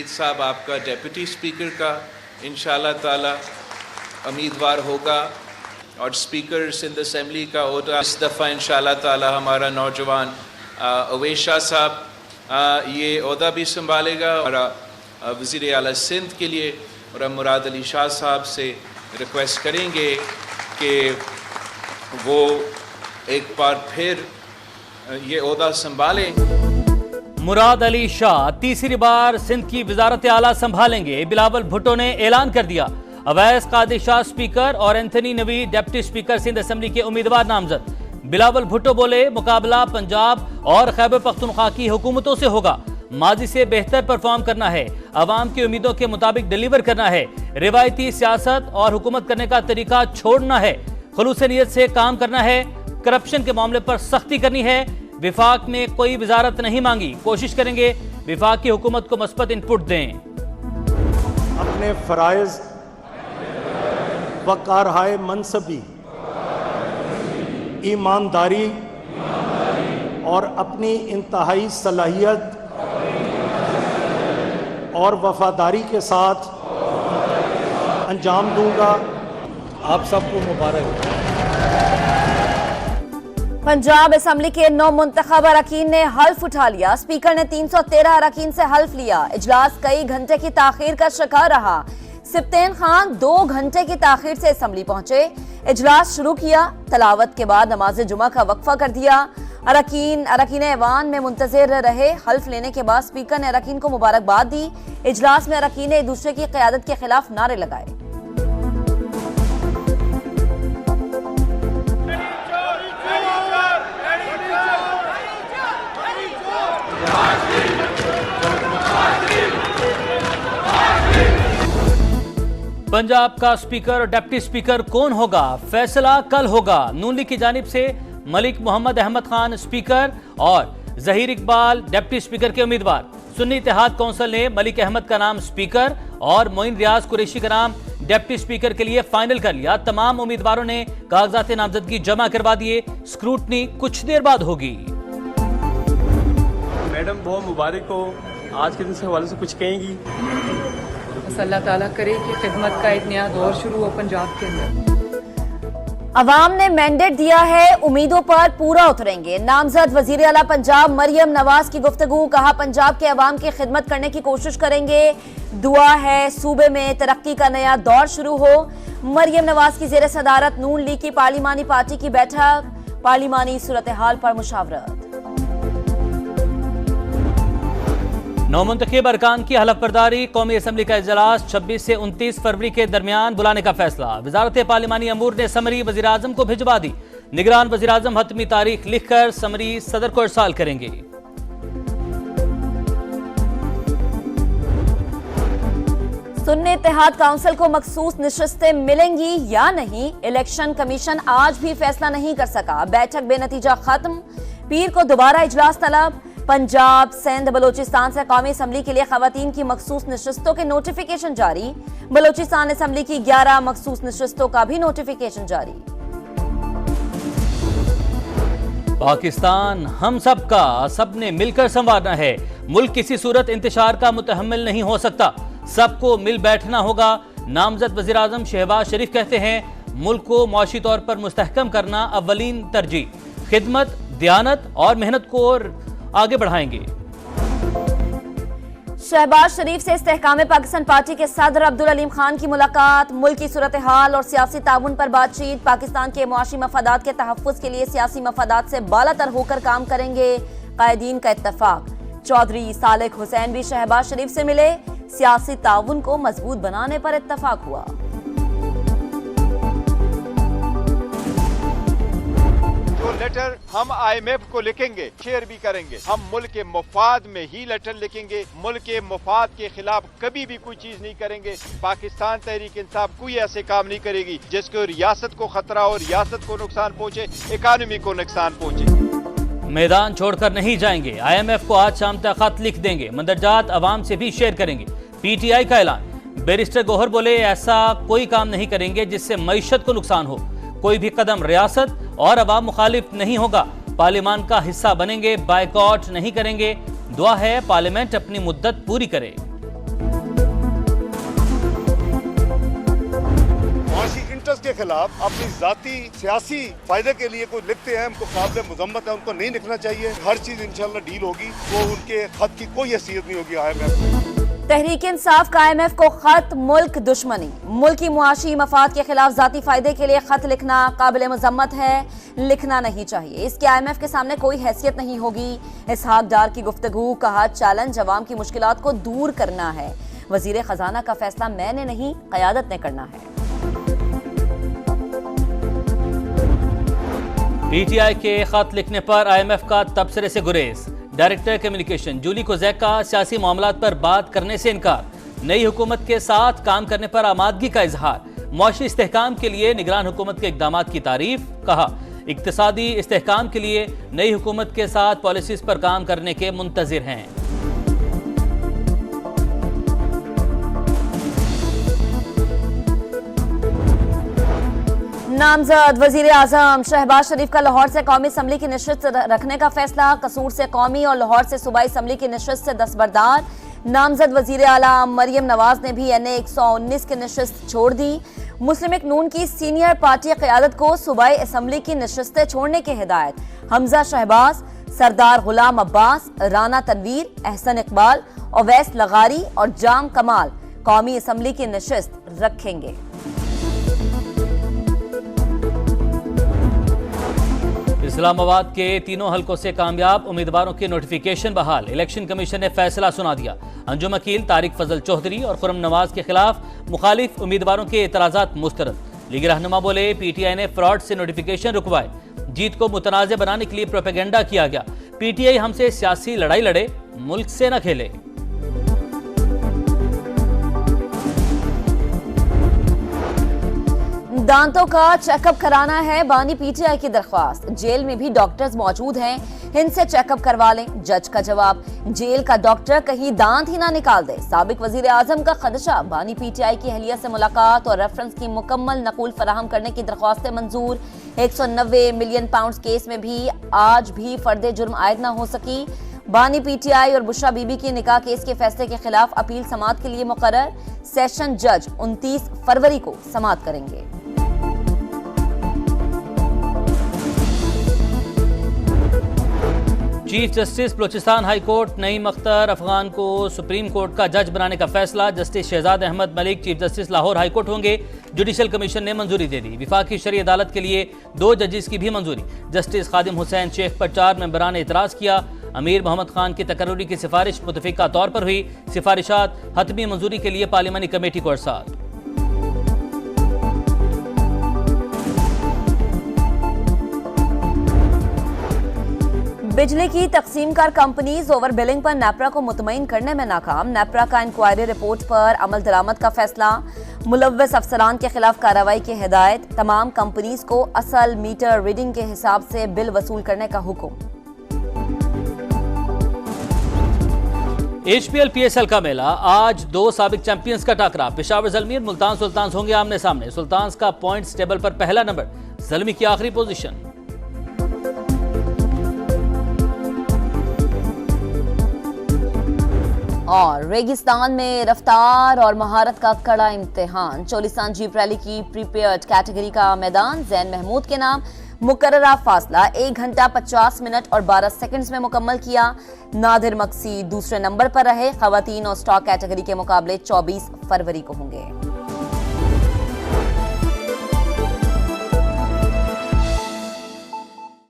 हमीद साहब आपका deputy speaker का इंशाल्लाह ताला उम्मीदवार होगा और स्पीकर्स इन द असेंबली का होता इस दफ़ा इंशाल्लाह ताला हमारा नौजवान अवैस शाह साहब ये ओहदा भी संभालेगा। और वज़ीर आला सिंध के लिए और मुराद अली शाह साहब से रिक्वेस्ट करेंगे कि वो एक बार फिर ये ओहदा संभालें। मुराद अली शाह तीसरी बार सिंध की वजारत आला संभालेंगे। बिलावल भुट्टो ने ऐलान कर दिया। अवैस कादिर शाह स्पीकर और एंथनी नवी डिप्टी स्पीकर सिंध असेंबली के उम्मीदवार नामजद। बिलावल भुट्टो बोले, मुकाबला पंजाब और खैबर पख्तूनख्वा की हुकूमतों से होगा। माजी से बेहतर परफॉर्म करना है, अवाम की उम्मीदों के मुताबिक डिलीवर करना है, रिवायती सियासत और हुकूमत करने का तरीका छोड़ना है, खुलूस नीयत से काम करना है, करप्शन के मामले पर सख्ती करनी है। विफाक में कोई वजारत नहीं मांगी, कोशिश करेंगे विफाक की हुकूमत को मस्बत इनपुट दें। अपने फराइज व कारहाय मनसबी, ईमानदारी और अपनी इंतहाई सलाहियत और वफादारी के साथ अंजाम दूंगा। आप सबको मुबारक। पंजाब असेंबली के 9 मुंतखब अरकान ने हल्फ उठा लिया। स्पीकर ने 313 अरकान से हल्फ लिया। इजलास कई घंटे की ताखीर का शिकार रहा। सिप्तेन खान 2 घंटे की ताखीर से असेंबली पहुंचे। इजलास शुरू किया, तलावत के बाद नमाज जुमा का वक्फा कर दिया। अरकान ऐवान में मुंतजिर रहे। हल्फ लेने के बाद स्पीकर ने अरकान को मुबारकबाद दी। इजलास में अरकान ने एक दूसरे की क़यादत के खिलाफ नारे लगाए। पंजाब का स्पीकर और डिप्टी स्पीकर कौन होगा, फैसला कल होगा। नून लीग की जानिब से मलिक मोहम्मद अहमद खान स्पीकर और जहीर इकबाल डिप्टी स्पीकर के उम्मीदवार। सुन्नी इत्तेहाद कौंसिल ने मलिक अहमद का नाम स्पीकर और मोइन रियाज कुरैशी का नाम डिप्टी स्पीकर के लिए फाइनल कर लिया। तमाम उम्मीदवारों ने कागजात नामजदगी जमा करवा दिए। स्क्रूटनी कुछ देर बाद होगी। मैडम बहुत मुबारक हो, आज के दिन से हवाले से कुछ कहेंगी? अल्लाह ताला करे कि खिदमत का एक नया दौर शुरू हो पंजाब के अंदर। अवाम ने मैंडेट दिया है, उम्मीदों पर पूरा उतरेंगे। नामजद वजीर आला पंजाब मरियम नवाज की गुफ्तगू। कहा, पंजाब के अवाम की खिदमत करने की कोशिश करेंगे। दुआ है सूबे में तरक्की का नया दौर शुरू हो। मरियम नवाज की जेर सदारत नून लीग की पार्लिमानी पार्टी की बैठक। पार्लिमानी सूरत हाल पर मुशावरत। 9 मुंतखब अरकान की हलफ बर्दारी। कौमी असम्बली का इजलास 26 से 29 फरवरी के दरमियान बुलाने का फैसला। वजारत पार्लिमानी अमूर ने समरी वजीर आजम को भिजवा दी। निगरान वजीर आजम हतमी तारीख लिखकर समरी सदर को इरसाल करेंगे। सुन्नी इत्तेहाद काउंसिल को मखसूस नशिस्तें मिलेंगी या नहीं, इलेक्शन कमीशन आज भी फैसला नहीं कर सका। बैठक बेनतीजा खत्म। पीर को दोबारा इजलास तलब। पंजाब, सिंध, बलोचिस्तान से कौमी असम्बली के लिए खवातीन की मखसूस नशिस्तों के नोटिफिकेशन जारी। बलोचिस्तान असम्बली की 11 मखसूस नशिस्तों का भी नोटिफिकेशन जारी। पाकिस्तान हम सब का, सबने मिलकर संवारना है। मुल्क किसी सूरत इंतशार का मुतहम्मिल नहीं हो सकता, सबको मिल बैठना होगा। नामजद वज़ीर आज़म शहबाज शरीफ कहते हैं, मुल्क को मुआशी तौर पर मुस्तहकम करना अव्वलीन तरजीह। खिदमत, दयानत और मेहनत को आगे बढ़ाएंगे। शहबाज शरीफ से इस्तेहकाम पाकिस्तान पार्टी के सदर अब्दुल अलीम खान की मुलाकात। मुल्क की सूरत हाल और सियासी ताउन पर बातचीत। पाकिस्तान के मुआशी मफादात के तहफ़्फ़ुज़ के लिए सियासी मफादात से बालातर होकर काम करेंगे। कायदीन का इत्तफाक। चौधरी सालिक हुसैन भी शहबाज शरीफ से मिले। सियासी ताउन को मजबूत बनाने पर इत्तफाक हुआ। लेटर हम IMF को लिखेंगे, शेयर भी करेंगे। हम मुल्क के मुफाद में ही लेटर लिखेंगे। मुल्क के मुफाद के खिलाफ कभी भी कोई चीज नहीं करेंगे। पाकिस्तान तहरीक इंसाफ कोई ऐसे काम नहीं करेगी जिसको रियासत को खतरा हो, रियासत को नुकसान पहुंचे, इकानमी को नुकसान पहुंचे। मैदान छोड़कर नहीं जाएंगे। IMF को आज शाम तक खत लिख देंगे। मंदरजात अवाम से भी शेयर करेंगे। PTI का ऐलान। बैरिस्टर गौहर बोले, ऐसा कोई काम नहीं करेंगे जिससे मईशत को नुकसान हो। कोई भी कदम रियासत और अवाम मुखालिफ नहीं होगा। पार्लियामान का हिस्सा बनेंगे, बायकॉट नहीं करेंगे। दुआ है पार्लियामेंट अपनी मुद्दत पूरी करे। इंटरेस्ट के खिलाफ अपनी जाती सियासी फायदे के लिए कोई लिखते हैं, उनको काबिल मुजम्मत है, उनको नहीं लिखना चाहिए। हर चीज इंशाल्लाह डील होगी, वो उनके खत की कोई हैसियत नहीं होगी IMF। तहरीक इंसाफ का IMF को खत मुल्क दुश्मनी, मुल्की मुआशी मफाद के खिलाफ जाती फायदे के लिए खत लिखना काबिल मजम्मत है, लिखना नहीं चाहिए। इसके IMF के सामने कोई हैसियत नहीं होगी। इसहाक डार की गुफ्तगू, कहा चैलेंज अवाम की मुश्किलात को दूर करना है। वजीर खजाना का फैसला मैंने नहीं, क़यादत ने करना है। PTI के खत लिखने पर IMF का तबसरे से गुरेज। डायरेक्टर कम्युनिकेशन जूली कोज़ेक का सियासी मामलात पर बात करने से इनकार। नई हुकूमत के साथ काम करने पर आमादगी का इजहार। मुआशी इस्तेहकाम के लिए निगरान हुकूमत के इकदामात की तारीफ। कहा इक्तिसादी इस्तेहकाम के लिए नई हुकूमत के साथ पॉलिसीज पर काम करने के मुंतजिर हैं। नामजद वजीर आजम शहबाज शरीफ का लाहौर से कौमी असम्बली की नशिस्त रखने का फैसला। कसूर से कौमी और लाहौर से सूबाई असम्बली की नशिस्त से दस्तबरदार। नामजद वजीर आला मरियम नवाज ने भी NA 119 की नशिस्त छोड़ दी। मुस्लिम लीग नून की सीनियर पार्टी क़यादत को सूबाई असम्बली की नशिस्तें छोड़ने की हिदायत। हमजा शहबाज, सरदार गुलाम अब्बास, राना तनवीर, एहसन इकबाल, ओवैस लगारी और जाम कमाल कौमी असम्बली की नशिस्त रखेंगे। इस्लामाबाद के तीनों हलकों से कामयाब उम्मीदवारों के नोटिफिकेशन बहाल। इलेक्शन कमीशन ने फैसला सुना दिया। अंजुम अकील, तारिक फजल चौधरी और खुर्रम नवाज के खिलाफ मुखालिफ उम्मीदवारों के एतराज़ात मुस्तरद। लीग रहनुमा बोले PTI ने फ्रॉड से नोटिफिकेशन रुकवाए। जीत को मुतनाज़ बनाने के लिए प्रोपेगेंडा किया गया। PTI हमसे सियासी लड़ाई लड़े, मुल्क से न खेले। दांतों का चेकअप कराना है, बानी PTI की दरख्वास्त। जेल में भी डॉक्टर्स मौजूद हैं, इनसे चेकअप करवा लें। जज का जवाब, जेल का डॉक्टर कहीं दांत ही ना निकाल दे। साबिक वजीर आजम का खदशा, बानी PTI की अहलिया से मुलाकात और रेफरेंस की मुकम्मल नकूल फराहम करने की दरख्वास्तें मंजूर। 190 मिलियन पाउंड केस में भी आज भी फर्दे जुर्म आयद न हो सकी। बानी PTI और बुशरा बीबी की निकाह केस के फैसले के खिलाफ अपील समाअत के लिए मुकर्रर। सेशन जज 29 फरवरी को समाअत करेंगे। Chief justice Balochistan high court Naeem Akhtar Afghan को सुप्रीम कोर्ट का जज बनाने का फैसला। Justice Shahzad Ahmad Malik chief justice Lahore high court होंगे। जुडिशल कमीशन ने मंजूरी दे दी। विफाकी शरई अदालत के लिए 2 जजेस की भी मंजूरी। जस्टिस खादिम हुसैन शेख पर 4 मेंबरान ने एतराज़ किया। अमीर मोहम्मद खान की तकर्रुरी की सिफारिश मुतफिका तौर पर हुई। सिफारिशात हतमी मंजूरी के लिए पार्लिमानी कमेटी को अरसाल। बिजली की तकसीम कार कंपनीज ओवर बिलिंग पर नेपरा को मुतमईन करने में नाकाम। नेपरा का इंक्वायरी रिपोर्ट पर अमल दरामद का फैसला। मुलव्वस अफसरान के खिलाफ कार्रवाई की हिदायत। तमाम कंपनीज को असल मीटर रीडिंग के हिसाब से बिल वसूल करने का हुक्म। HPL PSL का मेला, आज 2 साबिक चैंपियंस का टाकरा। पेशावर ज़ल्मीर मुल्तान सुल्तान्स होंगे आमने सामने। सुल्तान्स का पॉइंट्स टेबल पर पहला नंबर, ज़ल्मी की आखिरी पोजीशन। और रेगिस्तान में रफ्तार और महारत का कड़ा इम्तिहान। चोलिस्तान जीप रैली की प्रीपेयर्ड कैटेगरी का मैदान जैन महमूद के नाम। मुकर्ररा फासला 1 घंटा 50 मिनट और 12 सेकंड्स में मुकम्मल किया। नादिर मक्सी दूसरे नंबर पर रहे। खवातीन और स्टॉक कैटेगरी के मुकाबले 24 फरवरी को होंगे।